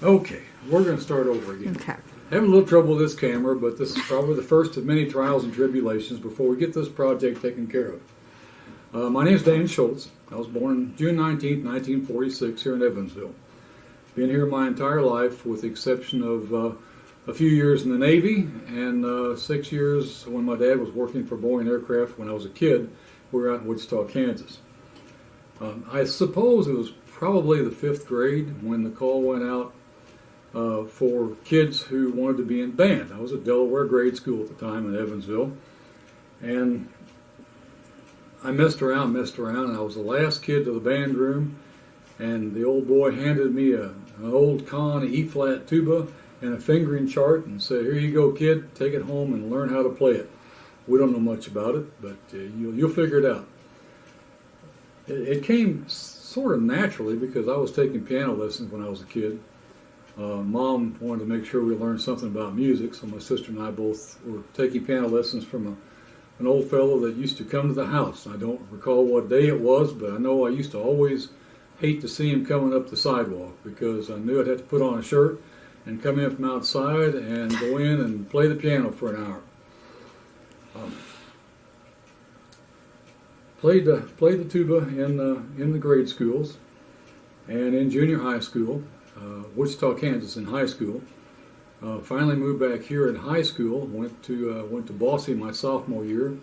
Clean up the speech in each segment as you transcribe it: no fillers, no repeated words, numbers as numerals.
Okay, we're going to start over again. Okay. Having a little trouble with this camera, but this is probably the first of many trials and tribulations before we get this project taken care of. My name is Dan Schultz. I was born June 19th, 1946 here in Evansville. Been here my entire life with the exception of a few years in the Navy and 6 years when my dad was working for Boeing Aircraft when I was a kid. We were out in Wichita, Kansas. I suppose it was probably the 5th grade when the call went out for kids who wanted to be in band. I was at Delaware Grade School at the time in Evansville, and I messed around, and I was the last kid to the band room, and the old boy handed me an old Kahn E-flat tuba and a fingering chart and said, "Here you go, kid, take it home and learn how to play it. We don't know much about it, but you'll figure it out." It came sort of naturally because I was taking piano lessons when I was a kid. Mom wanted to make sure we learned something about music, so my sister and I both were taking piano lessons from an old fellow that used to come to the house. I don't recall what day it was, but I know I used to always hate to see him coming up the sidewalk because I knew I'd have to put on a shirt and come in from outside and go in and play the piano for an hour. Played the tuba in the grade schools and in junior high school. Wichita, Kansas, in high school. Finally moved back here in high school. Went to Boise my sophomore year.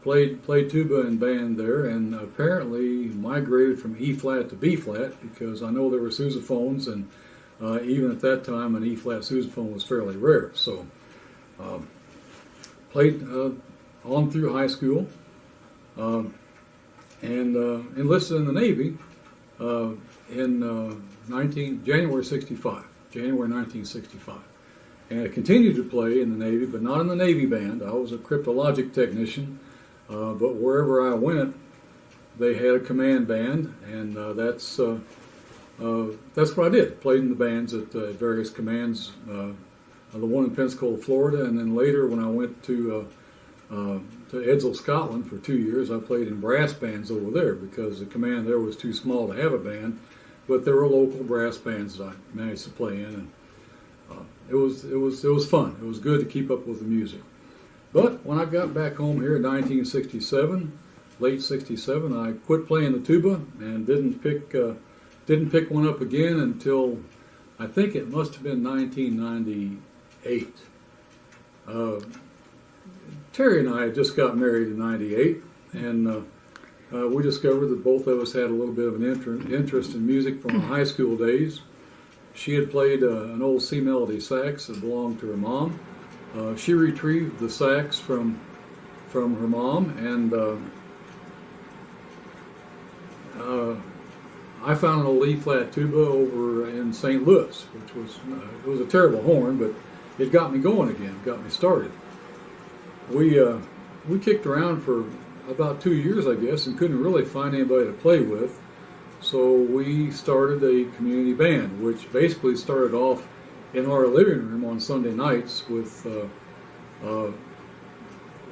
Played tuba in band there, and apparently migrated from E flat to B flat because I know there were sousaphones, and even at that time, an E flat sousaphone was fairly rare. So played on through high school, and enlisted in the Navy in January 1965, and I continued to play in the Navy, but not in the Navy band. I was a cryptologic technician, but wherever I went, they had a command band, and that's what I did. Played in the bands at various commands, the one in Pensacola, Florida, and then later when I went to Edsall, Scotland for 2 years, I played in brass bands over there because the command there was too small to have a band. But there were local brass bands that I managed to play in, and it was fun. It was good to keep up with the music. But when I got back home here in 1967, late '67, I quit playing the tuba and didn't pick one up again until I think it must have been 1998. Terry and I had just got married in '98, and we discovered that both of us had a little bit of an interest in music from our high school days. She had played an old C melody sax that belonged to her mom. She retrieved the sax from her mom, and I found an old E-flat tuba over in St. Louis, which was it was a terrible horn, but it got me going again, got me started. We kicked around for about 2 years, I guess, and couldn't really find anybody to play with. So we started a community band, which basically started off in our living room on Sunday nights with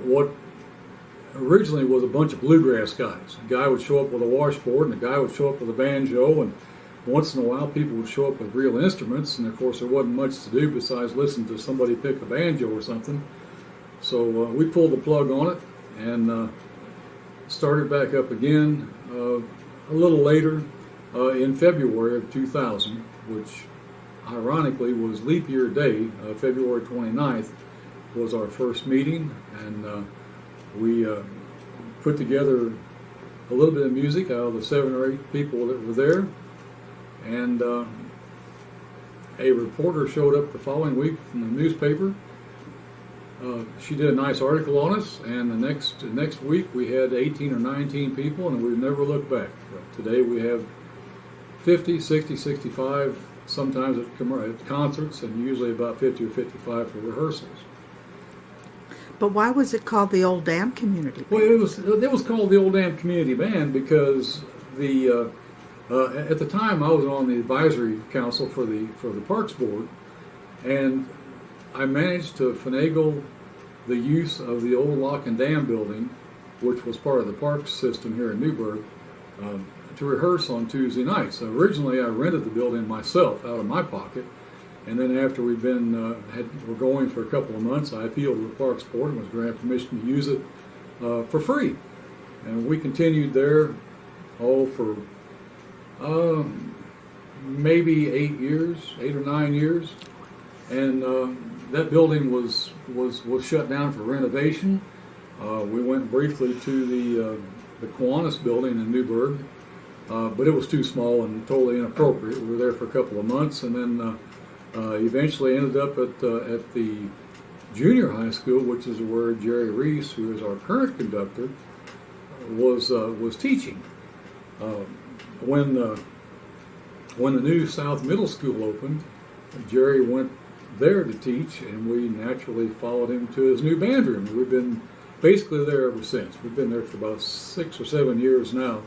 what originally was a bunch of bluegrass guys. A guy would show up with a washboard, and a guy would show up with a banjo, and once in a while people would show up with real instruments, and of course there wasn't much to do besides listen to somebody pick a banjo or something. So we pulled the plug on it, and started back up again a little later in February of 2000, which ironically was leap year day. February 29th was our first meeting, and we put together a little bit of music out of the 7 or 8 people that were there, and a reporter showed up the following week from the newspaper. She did a nice article on us, and the next week we had 18 or 19 people, and we've never looked back. Today we have 50, 60, 65, sometimes at concerts, and usually about 50 or 55 for rehearsals. But why was it called the Old Dam Community Band? Well, it was called the Old Dam Community Band because at the time I was on the advisory council for the Parks Board, and I managed to finagle the use of the old Lock and Dam building, which was part of the parks system here in Newburgh, to rehearse on Tuesday nights. So originally I rented the building myself out of my pocket, And then after we'd been were going for a couple of months, I appealed to the Parks Board and was granted permission to use it for free. And we continued there for maybe 8 or 9 years. And that building was shut down for renovation. We went briefly to the Kiwanis building in Newburgh, but it was too small and totally inappropriate. We were there for a couple of months, and then eventually ended up at the junior high school, which is where Jerry Reese, who is our current conductor, was teaching. When the new South Middle School opened, Jerry went there to teach, and we naturally followed him to his new band room. We've been basically there ever since. We've been there for about 6 or 7 years now,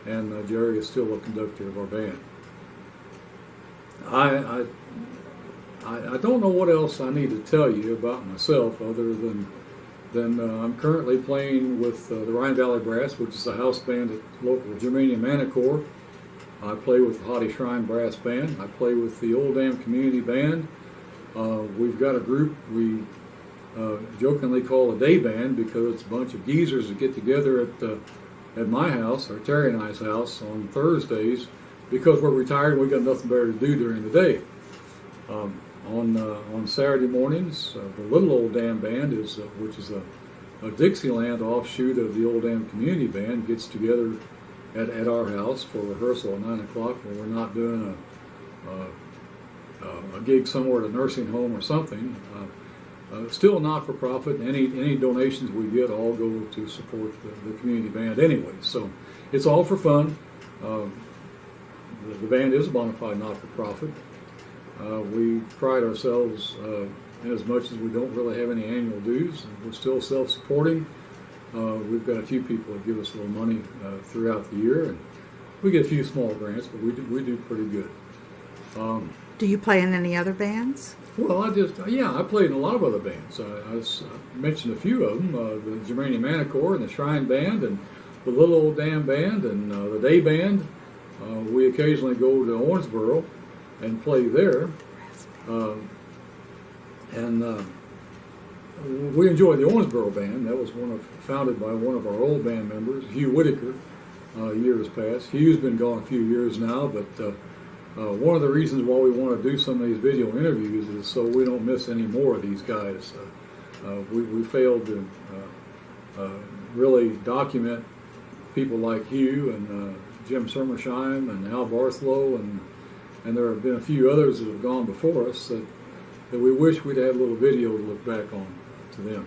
and Jerry is still a conductor of our band. I don't know what else I need to tell you about myself other than I'm currently playing with the Rhine Valley Brass, which is a house band at local Germania Manticore. I play with the Hottie Shrine Brass Band. I play with the Old Dam Community Band. We've got a group we jokingly call a day band because it's a bunch of geezers that get together at my house, or Terry and I's house, on Thursdays because we're retired and we've got nothing better to do during the day. On Saturday mornings, the Little Old Dam Band, which is a Dixieland offshoot of the Old Dam Community Band, gets together at our house for rehearsal at 9 o'clock when we're not doing a gig somewhere at a nursing home or something. Still not for profit. Any donations we get all go to support the community band anyway. So it's all for fun. The band is a bona fide not for profit. We pride ourselves in as much as we don't really have any annual dues. We're still self-supporting. We've got a few people that give us a little money throughout the year, and we get a few small grants, but we do pretty good. Do you play in any other bands? Well, I played in a lot of other bands. I mentioned a few of them, the Germania Manticore and the Shrine Band and the Little Old Dam Band and the Day Band. We occasionally go to Owensboro and play there. We enjoy the Owensboro Band. That was founded by one of our old band members, Hugh Whitaker, years past. Hugh's been gone a few years now, but one of the reasons why we want to do some of these video interviews is so we don't miss any more of these guys. We failed to really document people like Hugh and Jim Sermersheim and Al Barthlow, and there have been a few others that have gone before us that we wish we'd had a little video to look back on to them.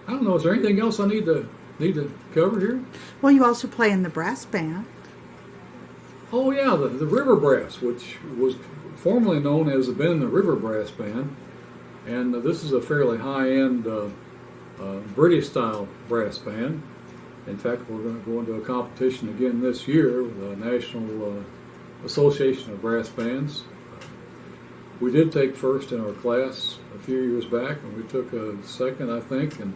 I don't know, is there anything else I need to cover here? Well, you also play in the brass band. Oh yeah, the River Brass, which was formerly known as the Bend the River Brass Band, and this is a fairly high-end British-style brass band. In fact, we're going to go into a competition again this year with the National Association of Brass Bands. We did take first in our class a few years back, and we took a second, I think, and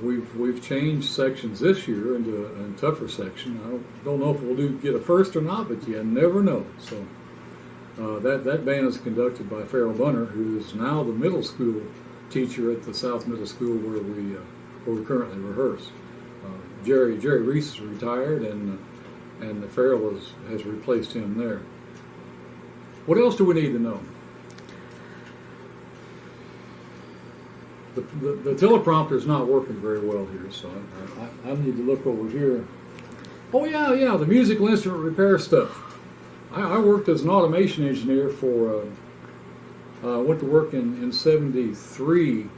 we've changed sections this year into a tougher section. I don't know if we'll get a first or not, but you never know. So that band is conducted by Farrell Bunner, who is now the middle school teacher at the South Middle School where we currently rehearse. Jerry Reese is retired, and Farrell has replaced him there. What else do we need to know? The teleprompter is not working very well here, so I need to look over here. Oh yeah, the musical instrument repair stuff. I worked as an automation engineer went to work in 73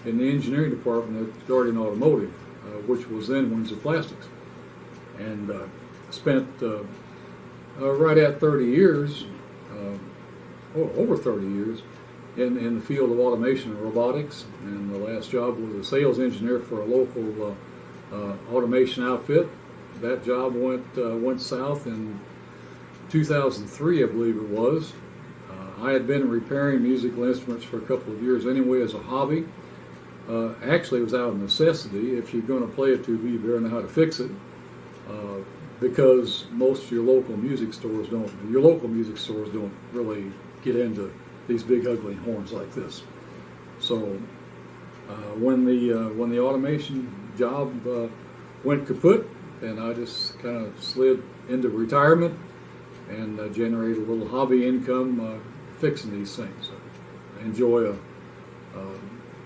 in the engineering department at Guardian Automotive, which was then Windsor Plastics, and spent right at 30 years, over 30 years, in the field of automation and robotics. And the last job was a sales engineer for a local automation outfit. That job went south in 2003, I believe it was. I had been repairing musical instruments for a couple of years anyway as a hobby. Actually, it was out of necessity. If you're going to play a tuba, you better know how to fix it. because most of your local music stores don't really get into these big ugly horns like this. So when the automation job went kaput, and I just kind of slid into retirement and generated a little hobby income fixing these things. I enjoy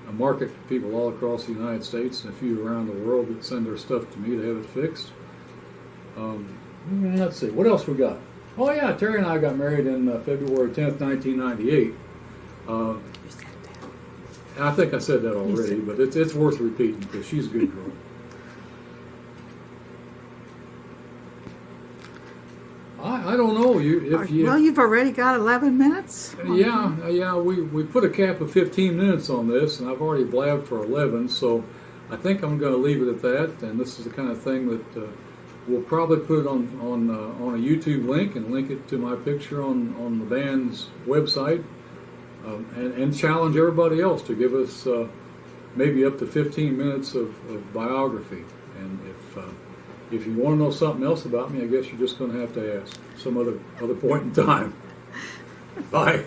a market, people all across the United States and a few around the world that send their stuff to me to have it fixed. Let's see, what else we got? Oh yeah, Terry and I got married in February 10th, 1998. I think I said that already, but it's worth repeating because she's a good girl. I don't know. Well, you've already got 11 minutes. Yeah. We put a cap of 15 minutes on this, and I've already blabbed for 11, so I think I'm going to leave it at that. And this is the kind of thing that we'll probably put it on a YouTube link and link it to my picture on the band's website, and challenge everybody else to give us maybe up to 15 minutes of biography. And if you want to know something else about me, I guess you're just going to have to ask some other point in time. Bye.